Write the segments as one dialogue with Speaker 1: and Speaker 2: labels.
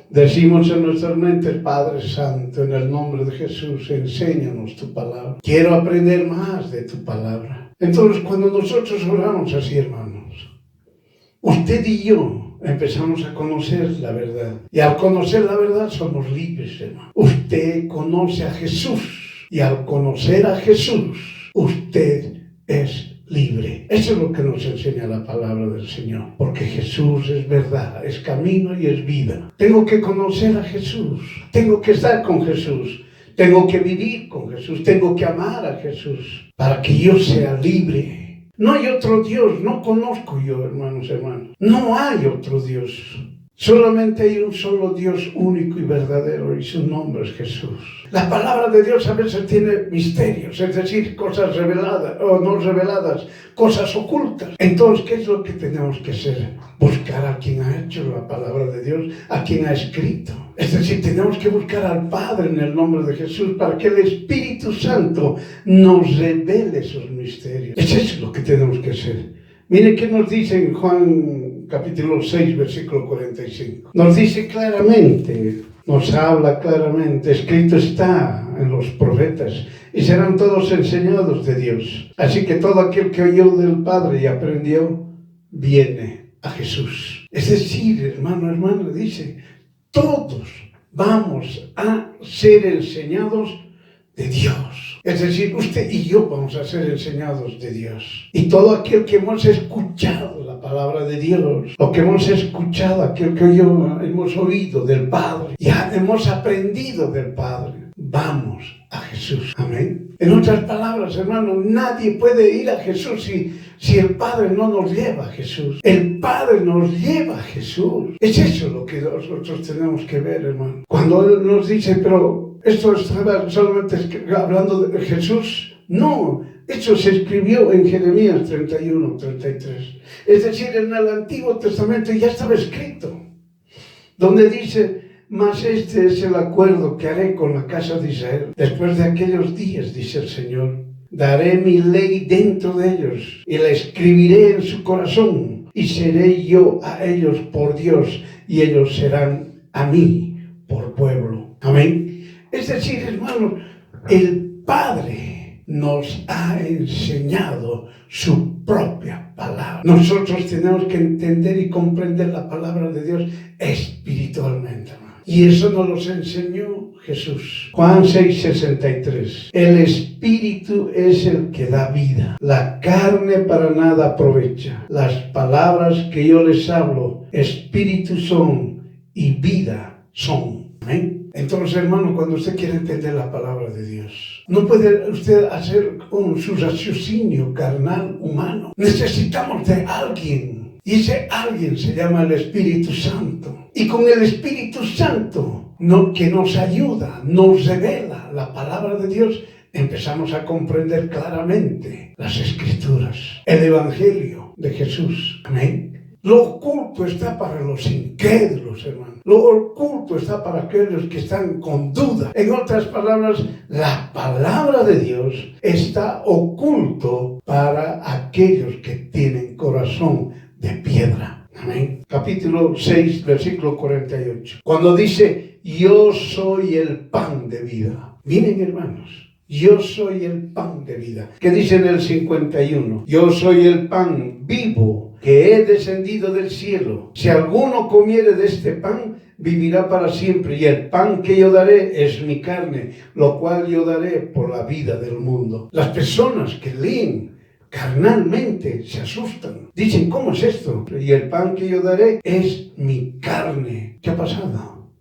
Speaker 1: Decimos en nuestras mentes: Padre Santo, en el nombre de Jesús, enséñanos tu palabra. Quiero aprender más de tu palabra. Entonces, cuando nosotros oramos así, hermanos, usted y yo empezamos a conocer la verdad. Y al conocer la verdad somos libres, hermano. Usted conoce a Jesús. Y al conocer a Jesús, usted es libre. Eso es lo que nos enseña la palabra del Señor. Porque Jesús es verdad, es camino y es vida. Tengo que conocer a Jesús. Tengo que estar con Jesús. Tengo que vivir con Jesús. Tengo que amar a Jesús para que yo sea libre. No hay otro Dios. No conozco yo, hermanos. No hay otro Dios. Solamente hay un solo Dios único y verdadero, y su nombre es Jesús. La palabra de Dios a veces tiene misterios, es decir, cosas reveladas o no reveladas, cosas ocultas. Entonces, ¿qué es lo que tenemos que hacer? Buscar a quien ha hecho la palabra de Dios, a quien ha escrito. Es decir, tenemos que buscar al Padre en el nombre de Jesús para que el Espíritu Santo nos revele esos misterios. Eso es lo que tenemos que hacer. Mire qué nos dice en Juan capítulo 6, versículo 45. Nos dice claramente, nos habla claramente, escrito está en los profetas, y serán todos enseñados de Dios. Así que todo aquel que oyó del Padre y aprendió, viene a Jesús. Es decir, hermana, dice, todos vamos a ser enseñados de Dios. Es decir, usted y yo vamos a ser enseñados de Dios. Y todo aquel que hemos escuchado la palabra de Dios, lo que hemos escuchado, aquel que hemos oído del Padre, ya hemos aprendido del Padre, vamos a Jesús. Amén. En otras palabras, hermano, nadie puede ir a Jesús si el Padre no nos lleva a Jesús. El Padre nos lleva a Jesús. Es eso lo que nosotros tenemos que ver, hermano. Cuando Él nos dice, pero esto estaba solamente hablando de Jesús. No, esto se escribió en Jeremías 31, 33. Es decir, en el Antiguo Testamento ya estaba escrito, donde dice: mas este es el acuerdo que haré con la casa de Israel. Después de aquellos días, dice el Señor, daré mi ley dentro de ellos y la escribiré en su corazón, y seré yo a ellos por Dios, y ellos serán a mí por pueblo. Amén. Es decir, hermanos, el Padre nos ha enseñado su propia palabra. Nosotros tenemos que entender y comprender la palabra de Dios espiritualmente, hermano. Y eso nos lo enseñó Jesús. Juan 6:63. El Espíritu es el que da vida. La carne para nada aprovecha. Las palabras que yo les hablo, espíritu son y vida son. Amén. Entonces, hermano, cuando usted quiere entender la palabra de Dios, no puede usted hacer con su raciocinio carnal humano. Necesitamos de alguien. Y ese alguien se llama el Espíritu Santo. Y con el Espíritu Santo, que nos ayuda, nos revela la palabra de Dios, empezamos a comprender claramente las Escrituras, el Evangelio de Jesús. Amén. Lo oculto está para los incrédulos, hermano. Lo oculto está para aquellos que están con duda. En otras palabras, la palabra de Dios está oculto para aquellos que tienen corazón de piedra. Amén. Capítulo 6, versículo 48. Cuando dice, yo soy el pan de vida. Miren, hermanos, yo soy el pan de vida. ¿Qué dice en el 51? Yo soy el pan vivo que he descendido del cielo. Si alguno comiere de este pan, vivirá para siempre. Y el pan que yo daré es mi carne, lo cual yo daré por la vida del mundo. Las personas que leen carnalmente se asustan. Dicen, ¿cómo es esto? Y el pan que yo daré es mi carne. ¿Qué ha pasado?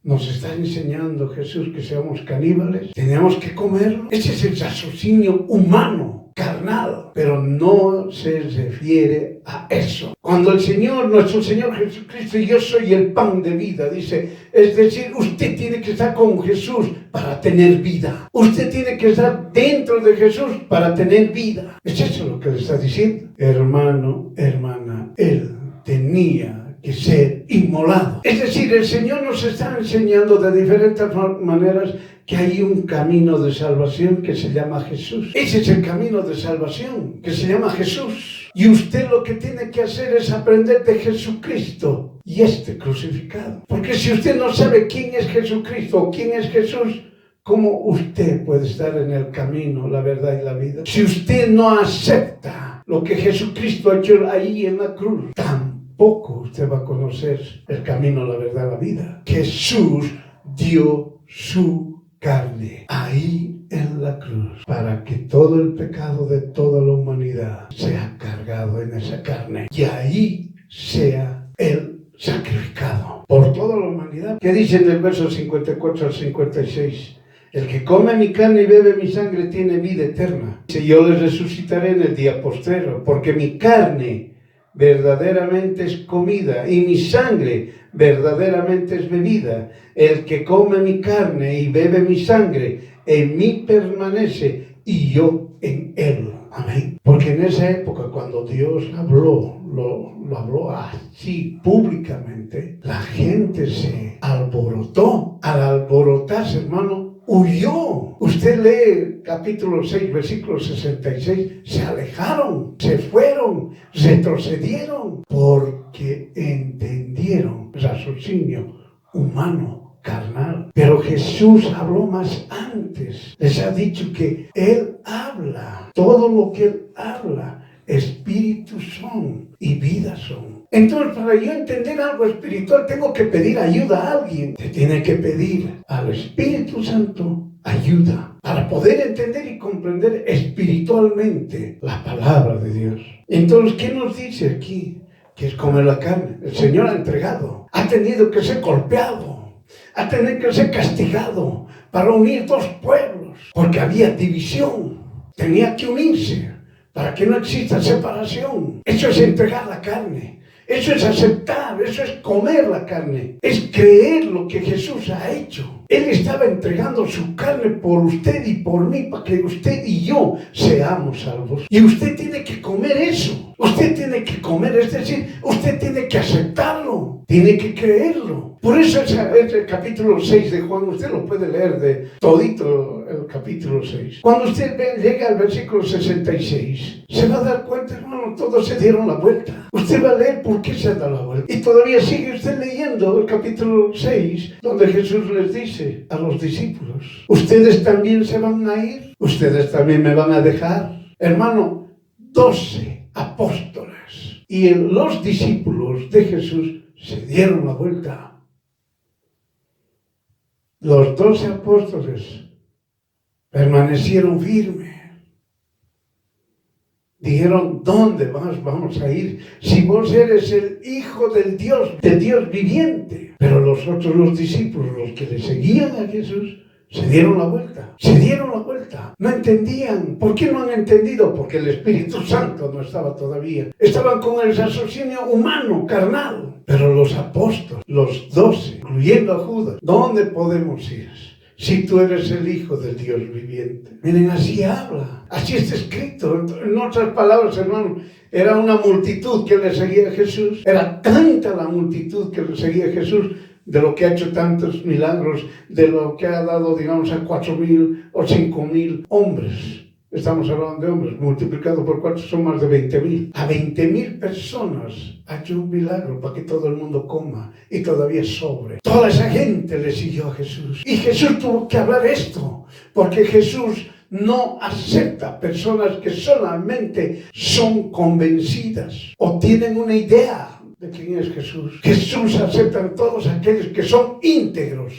Speaker 1: ¿Nos está enseñando Jesús que seamos caníbales? ¿Tenemos que comerlo? Ese es el raciocinio humano, carnal, pero no se refiere a eso. Cuando el Señor, nuestro Señor Jesucristo, yo soy el pan de vida, dice, es decir, usted tiene que estar con Jesús para tener vida. Usted tiene que estar dentro de Jesús para tener vida. Es eso lo que le está diciendo. Hermano, hermana, Él tenía que ser inmolado. Es decir, el Señor nos está enseñando de diferentes maneras que hay un camino de salvación que se llama Jesús. Ese es el camino de salvación que se llama Jesús. Y usted lo que tiene que hacer es aprender de Jesucristo y este crucificado. Porque si usted no sabe quién es Jesucristo o quién es Jesús, ¿cómo usted puede estar en el camino, la verdad y la vida? Si usted no acepta lo que Jesucristo ha hecho ahí en la cruz, tampoco usted va a conocer el camino, la verdad y la vida. Jesús dio su carne ahí en la cruz para que todo el pecado de toda la humanidad sea cargado en esa carne y ahí sea el sacrificado por toda la humanidad. ¿Qué dice en el verso 54 al 56? El que come mi carne y bebe mi sangre tiene vida eterna. Dice, yo les resucitaré en el día postrero, porque mi carne verdaderamente es comida y mi sangre verdaderamente es bebida. El que come mi carne y bebe mi sangre, en mí permanece y yo en él. Amén. Porque en esa época, cuando Dios habló, lo habló así públicamente, la gente se alborotó. Al alborotarse, hermano, huyó. Usted lee capítulo 6, versículo 66, se alejaron, se fueron, retrocedieron, porque entendieron el raciocinio humano, carnal. Pero Jesús habló más antes. Les ha dicho que Él habla, todo lo que Él habla, espíritus son y vida son. Entonces, para yo entender algo espiritual, tengo que pedir ayuda a alguien. Se tiene que pedir al Espíritu Santo ayuda para poder entender y comprender espiritualmente la palabra de Dios. Entonces, ¿qué nos dice aquí? Que es comer la carne. El Señor ha entregado, ha tenido que ser golpeado, ha tenido que ser castigado para unir dos pueblos, porque había división. Tenía que unirse para que no exista separación. Eso es entregar la carne. Eso es aceptar, eso es comer la carne, es creer lo que Jesús ha hecho. Él estaba entregando su carne por usted y por mí, para que usted y yo seamos salvos. Y usted tiene que comer eso. Usted tiene que comer, es decir, usted tiene que aceptarlo, tiene que creerlo. Por eso es el capítulo 6 de Juan, usted lo puede leer de todito el capítulo 6. Cuando usted llega al versículo 66, se va a dar cuenta, hermano, todos se dieron la vuelta. Usted va a leer por qué se ha dado la vuelta. Y todavía sigue usted leyendo el capítulo 6, donde Jesús les dice a los discípulos, ¿ustedes también se van a ir? ¿Ustedes también me van a dejar? Hermano, 12 apóstoles y los discípulos de Jesús se dieron la vuelta. Los 12 apóstoles permanecieron firmes. Dijeron, ¿dónde vamos a ir? Si vos eres el Hijo del Dios viviente. Pero los discípulos, los que le seguían a Jesús, se dieron la vuelta. Se dieron la vuelta. No entendían. ¿Por qué no han entendido? Porque el Espíritu Santo no estaba todavía. Estaban con el raciocinio humano, carnal. Pero los apóstoles, los 12, incluyendo a Judas, ¿dónde podemos ir? Si tú eres el Hijo del Dios viviente. Miren, así habla, así está escrito. En otras palabras, hermano, era una multitud que le seguía a Jesús. Era tanta la multitud que le seguía a Jesús, de lo que ha hecho tantos milagros, de lo que ha dado, digamos, a 4,000 o 5,000 hombres. Estamos hablando de hombres, multiplicado por 4 son más de 20,000. A 20,000 personas ha hecho un milagro para que todo el mundo coma y todavía sobre. Toda esa gente le siguió a Jesús. Y Jesús tuvo que hablar esto, porque Jesús no acepta personas que solamente son convencidas o tienen una idea de quién es Jesús. Jesús acepta a todos aquellos que son íntegros,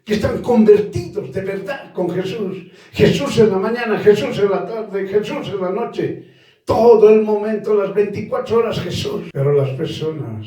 Speaker 1: que están convertidos de verdad con Jesús. Jesús en la mañana, Jesús en la tarde, Jesús en la noche. Todo el momento, las 24 horas Jesús. Pero las personas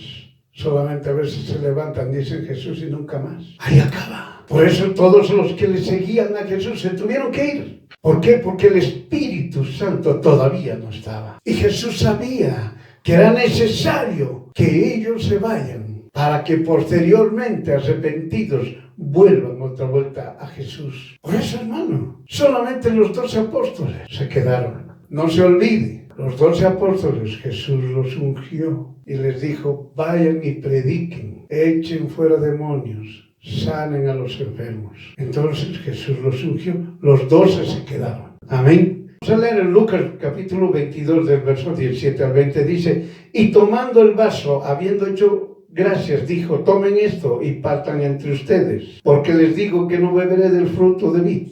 Speaker 1: solamente a veces se levantan, dicen Jesús y nunca más. Ahí acaba. Por eso todos los que le seguían a Jesús se tuvieron que ir. ¿Por qué? Porque el Espíritu Santo todavía no estaba. Y Jesús sabía que era necesario que ellos se vayan para que posteriormente, arrepentidos, vuelvan otra vuelta a Jesús. Por eso, hermano, solamente los 12 apóstoles se quedaron. No se olvide, los 12 apóstoles Jesús los ungió y les dijo, vayan y prediquen, echen fuera demonios, sanen a los enfermos. Entonces Jesús los ungió, los 12 se quedaron. Amén. Vamos a leer en Lucas capítulo 22 del verso 17 al 20, dice, y tomando el vaso, habiendo hecho gracias, dijo, tomen esto y partan entre ustedes, porque les digo que no beberé del fruto de vid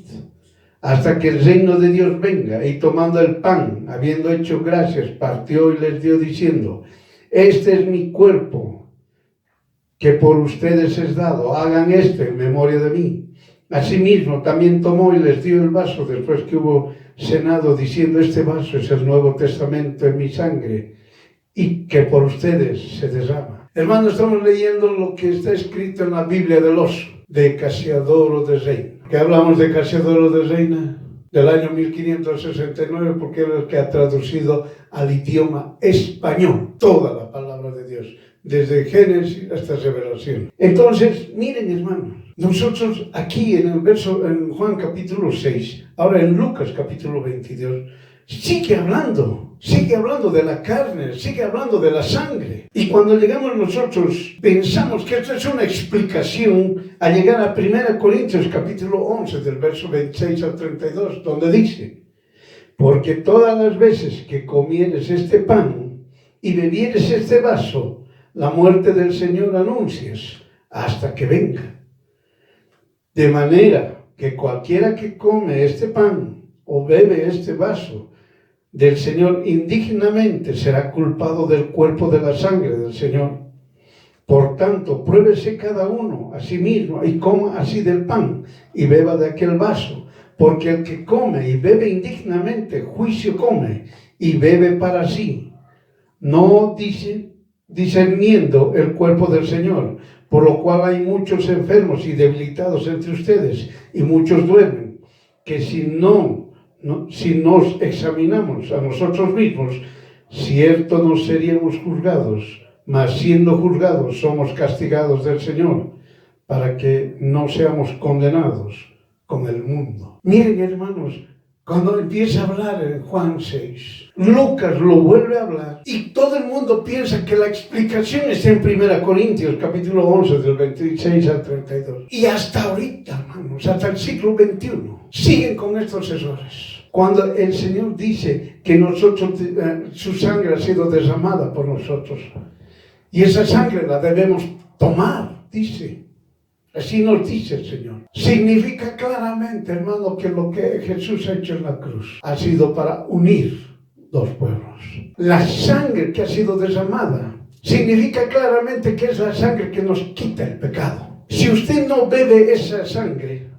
Speaker 1: hasta que el reino de Dios venga. Y tomando el pan, habiendo hecho gracias, partió y les dio diciendo, este es mi cuerpo, que por ustedes es dado, hagan esto en memoria de mí. Asimismo, también tomó y les dio el vaso después que hubo cenado, diciendo, este vaso es el Nuevo Testamento en mi sangre, y que por ustedes se derrama. Hermanos, estamos leyendo lo que está escrito en la Biblia del oso, de Casiodoro de Reina. ¿Qué hablamos de Casiodoro de Reina? Del año 1569, porque es el que ha traducido al idioma español toda la palabra de Dios, desde Génesis hasta Revelación. Entonces, miren, hermanos, nosotros aquí en el verso, en Juan capítulo 6, ahora en Lucas capítulo 22, sigue hablando de la carne, sigue hablando de la sangre. Y cuando llegamos nosotros, pensamos que esto es una explicación a llegar a 1 Corintios capítulo 11, del verso 26 al 32, donde dice, porque todas las veces que comieres este pan y bebieres este vaso, la muerte del Señor anuncias hasta que venga. De manera que cualquiera que come este pan o bebe este vaso del Señor indignamente será culpado del cuerpo de la sangre del Señor. Por tanto, pruébese cada uno a sí mismo y coma así del pan y beba de aquel vaso, porque el que come y bebe indignamente, juicio come y bebe para sí, no discerniendo el cuerpo del Señor, por lo cual hay muchos enfermos y debilitados entre ustedes, y muchos duermen, que si nos examinamos a nosotros mismos, cierto no seríamos juzgados, mas siendo juzgados somos castigados del Señor, para que no seamos condenados con el mundo. Miren, hermanos, cuando empieza a hablar en Juan 6, Lucas lo vuelve a hablar y todo el mundo piensa que la explicación está en 1 Corintios capítulo 11 del 26 al 32. Y hasta ahorita, hermanos, hasta el siglo XXI, siguen con estos errores. Cuando el Señor dice que nosotros, su sangre ha sido derramada por nosotros y esa sangre la debemos tomar, dice. Así nos dice el Señor. Significa claramente, hermano, que lo que Jesús ha hecho en la cruz ha sido para unir dos pueblos. La sangre que ha sido derramada significa claramente que es la sangre que nos quita el pecado. Si usted no bebe esa sangre,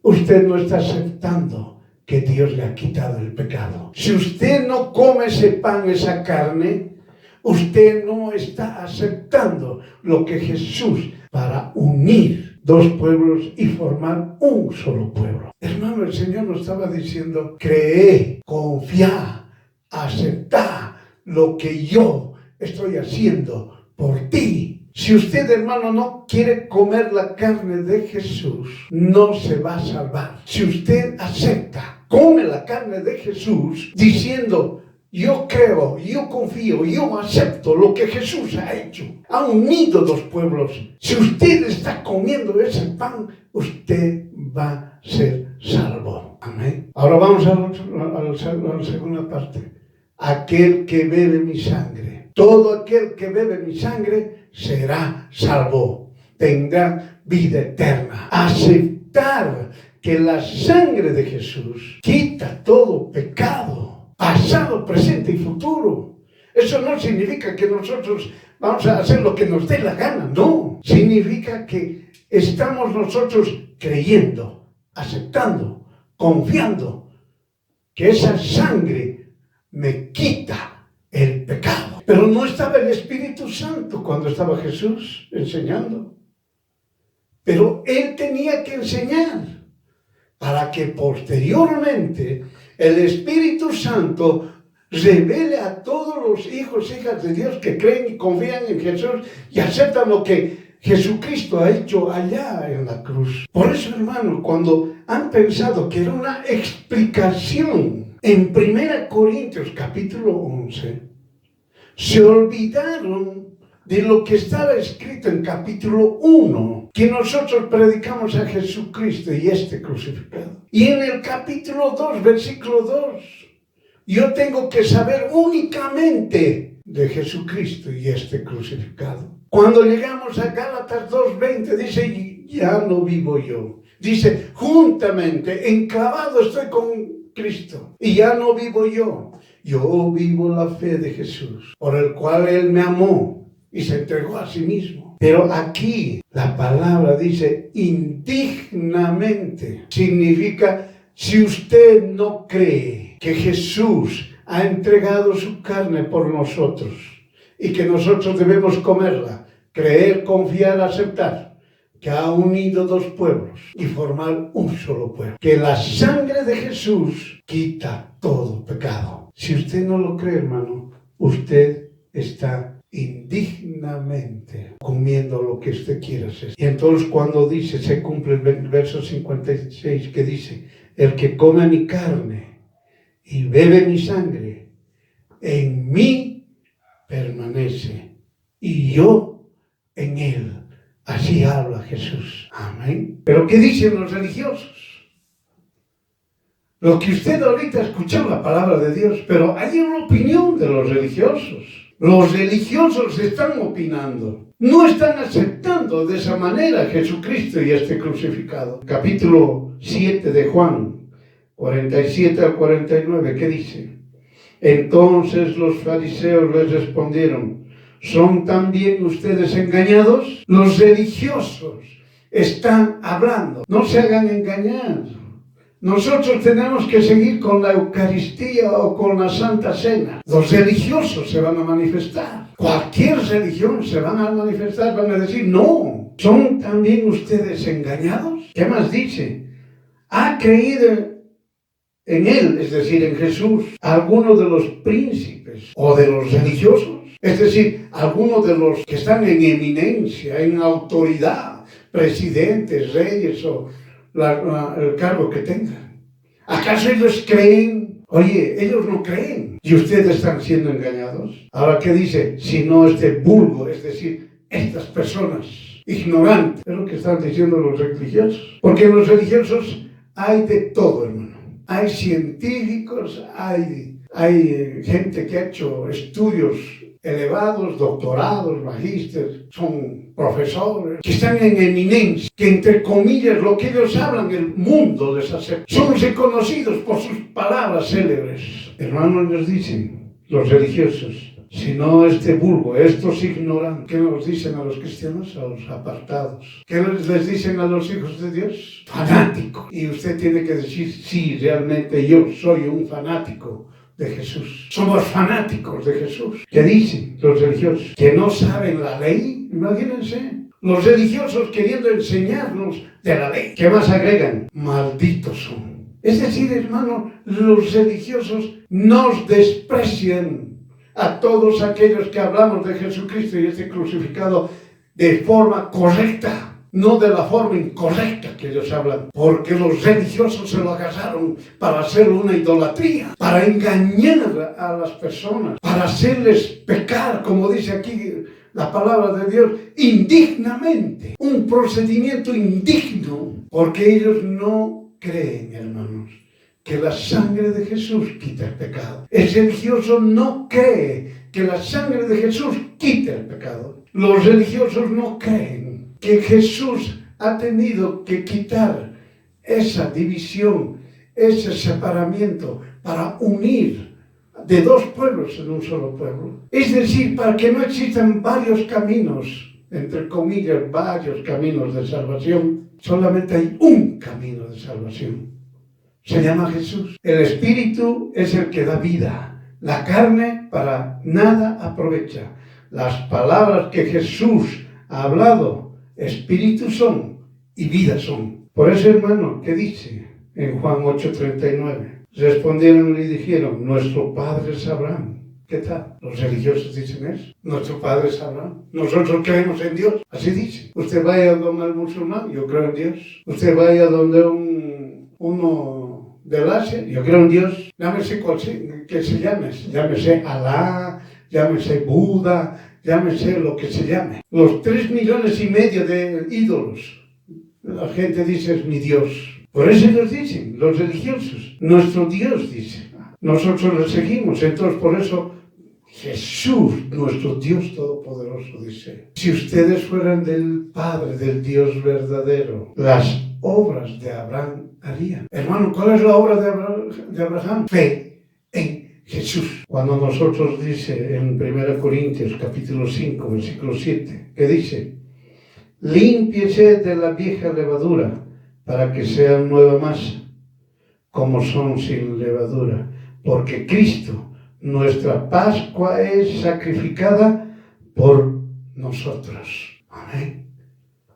Speaker 1: usted no está aceptando que Dios le ha quitado el pecado. Si usted no come ese pan, esa carne, usted no está aceptando lo que Jesús para unir dos pueblos y formar un solo pueblo. Hermano, el Señor nos estaba diciendo, cree, confía, acepta lo que yo estoy haciendo por ti. Si usted, hermano, no quiere comer la carne de Jesús, no se va a salvar. Si usted acepta, come la carne de Jesús, diciendo, yo creo, yo confío, yo acepto lo que Jesús ha hecho. Ha unido dos pueblos. Si usted está comiendo ese pan, usted va a ser salvo. Amén. Ahora vamos a la segunda parte. Aquel que bebe mi sangre, todo aquel que bebe mi sangre será salvo. Tendrá vida eterna. Aceptar que la sangre de Jesús quita todo pecado. Pasado, presente y futuro. Eso no significa que nosotros vamos a hacer lo que nos dé la gana, no. Significa que estamos nosotros creyendo, aceptando, confiando que esa sangre me quita el pecado. Pero no estaba el Espíritu Santo cuando estaba Jesús enseñando. Pero Él tenía que enseñar para que posteriormente el Espíritu Santo revele a todos los hijos e hijas de Dios que creen y confían en Jesús y aceptan lo que Jesucristo ha hecho allá en la cruz. Por eso, hermano, cuando han pensado que era una explicación en 1 Corintios capítulo 11, se olvidaron de lo que estaba escrito en capítulo 1, que nosotros predicamos a Jesucristo y este crucificado. Y en el capítulo 2, versículo 2, yo tengo que saber únicamente de Jesucristo y este crucificado. Cuando llegamos a Gálatas 2:20 dice, ya no vivo yo. Dice, juntamente, enclavado estoy con Cristo. Y ya no vivo yo. Yo vivo la fe de Jesús, por el cual Él me amó y se entregó a sí mismo. Pero aquí la palabra dice indignamente. Significa, si usted no cree que Jesús ha entregado su carne por nosotros y que nosotros debemos comerla, creer, confiar, aceptar, que ha unido dos pueblos y formar un solo pueblo, que la sangre de Jesús quita todo pecado. Si usted no lo cree, hermano, usted está indignamente comiendo lo que usted quiera hacer. Y entonces cuando dice, se cumple el verso 56 que dice, el que come mi carne y bebe mi sangre, en mí permanece y yo en él. Así habla Jesús. Amén. Pero ¿qué dicen los religiosos? Lo que usted ahorita escuchó, la palabra de Dios, pero hay una opinión de los religiosos. Los religiosos están opinando. No están aceptando de esa manera a Jesucristo y este crucificado. Capítulo 7 de Juan, 47 al 49, ¿qué dice? Entonces los fariseos les respondieron, ¿son también ustedes engañados? Los religiosos están hablando. No se hagan engañar. Nosotros tenemos que seguir con la Eucaristía o con la Santa Cena. Los religiosos se van a manifestar. Cualquier religión se van a manifestar, van a decir, no. ¿Son también ustedes engañados? ¿Qué más dice? ¿Ha creído en Él, es decir, en Jesús, alguno de los príncipes o de los religiosos? Es decir, algunos de los que están en eminencia, en autoridad, presidentes, reyes o el cargo que tengan. ¿Acaso ellos creen? Oye, ellos no creen. ¿Y ustedes están siendo engañados? Ahora, ¿qué dice? Si no este vulgo, es decir, estas personas ignorantes. Es lo que están diciendo los religiosos. Porque en los religiosos hay de todo, hermano. Hay científicos, hay gente que ha hecho estudios elevados, doctorados, magísteres, son profesores, que están en eminencia, que entre comillas lo que ellos hablan, el mundo les acepta. Son reconocidos por sus palabras célebres. Hermanos, nos dicen los religiosos, si no este vulgo, estos ignorantes, ¿qué nos dicen a los cristianos? A los apartados. ¿Qué les dicen a los hijos de Dios? Fanáticos. Y usted tiene que decir, sí, realmente yo soy un fanático de Jesús. Somos fanáticos de Jesús. ¿Qué dicen los religiosos? Que no saben la ley. Imagínense. Los religiosos queriendo enseñarnos de la ley. ¿Qué más agregan? Malditos son. Es decir, hermano, los religiosos nos desprecian a todos aquellos que hablamos de Jesucristo y este crucificado de forma correcta. No de la forma incorrecta que ellos hablan, porque los religiosos se lo agarraron para hacer una idolatría, para engañar a las personas, para hacerles pecar, como dice aquí la palabra de Dios, indignamente. Un procedimiento indigno, porque ellos no creen, hermanos, que la sangre de Jesús quita el pecado. El religioso no cree que la sangre de Jesús quita el pecado. Los religiosos no creen que Jesús ha tenido que quitar esa división, ese separamiento para unir de dos pueblos en un solo pueblo. Es decir, para que no existan varios caminos, entre comillas, varios caminos de salvación. Solamente hay un camino de salvación. Se llama Jesús. El Espíritu es el que da vida. La carne para nada aprovecha. Las palabras que Jesús ha hablado, espíritu son y vida son. Por eso, hermano, ¿qué dice en Juan 8:39? Respondieron y dijeron, nuestro padre es Abraham. ¿Qué tal? Los religiosos dicen eso. Nuestro padre es Abraham. Nosotros creemos en Dios. Así dice. Usted vaya donde el musulmán, yo creo en Dios. Usted vaya donde uno del Asia, yo creo en Dios. Llámese que se llame. Llámese Alá, llámese Buda, llámese lo que se llame. Los 3,5 millones de ídolos, la gente dice es mi Dios. Por eso ellos dicen, los religiosos, nuestro Dios dice. Nosotros le seguimos, entonces por eso Jesús, nuestro Dios Todopoderoso, dice, si ustedes fueran del Padre, del Dios verdadero, las obras de Abraham harían. Hermano, ¿cuál es la obra de Abraham? Fe en Jesús. Cuando nosotros dice en 1 Corintios capítulo 5, versículo 7, que dice, límpiese de la vieja levadura para que sean nueva masa, como son sin levadura, porque Cristo, nuestra Pascua, es sacrificada por nosotros. Amén.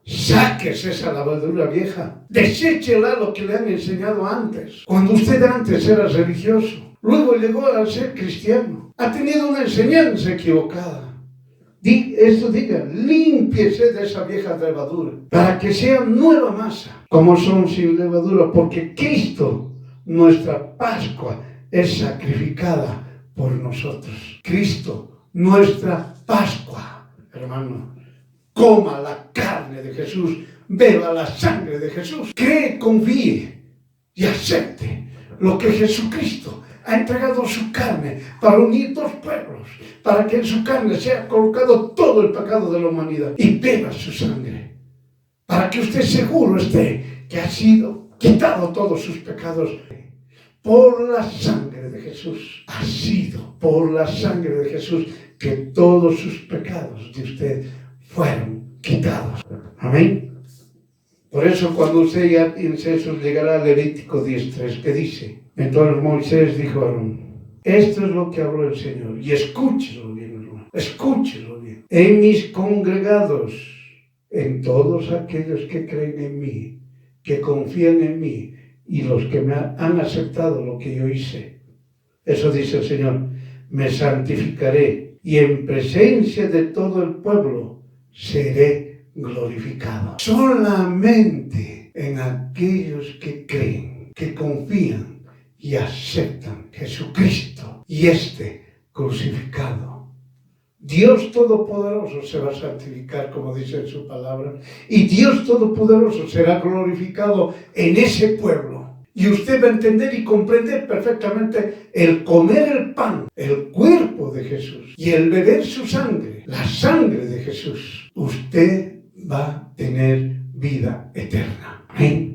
Speaker 1: Sáquese esa levadura vieja, deséchela lo que le han enseñado antes. Cuando usted antes era religioso, luego llegó a ser cristiano, ha tenido una enseñanza equivocada. Diga, límpiese de esa vieja levadura, para que sea nueva masa, como son sin levadura, porque Cristo, nuestra Pascua, es sacrificada por nosotros. Cristo, nuestra Pascua. Hermano, coma la carne de Jesús, beba la sangre de Jesús, cree, confíe y acepte lo que Jesucristo ha entregado su carne para unir dos pueblos, para que en su carne sea colocado todo el pecado de la humanidad, y beba su sangre, para que usted seguro esté que ha sido quitado todos sus pecados por la sangre de Jesús. Ha sido por la sangre de Jesús que todos sus pecados de usted fueron quitados. Amén. Por eso cuando usted ya piense eso, llegará a Levítico 10:3, que dice, entonces Moisés dijo a Aarón, esto es lo que habló el Señor, y escúchelo bien, hermano, escúchelo bien. En mis congregados, en todos aquellos que creen en mí, que confían en mí, y los que me han aceptado lo que yo hice, eso dice el Señor, me santificaré, y en presencia de todo el pueblo seré glorificado. Solamente en aquellos que creen, que confían y aceptan Jesucristo y crucificado. Dios Todopoderoso se va a santificar, como dice en su palabra, y Dios Todopoderoso será glorificado en ese pueblo. Y usted va a entender y comprender perfectamente el comer el pan, el cuerpo de Jesús, y el beber su sangre, la sangre de Jesús. Usted va a tener vida eterna. Amén.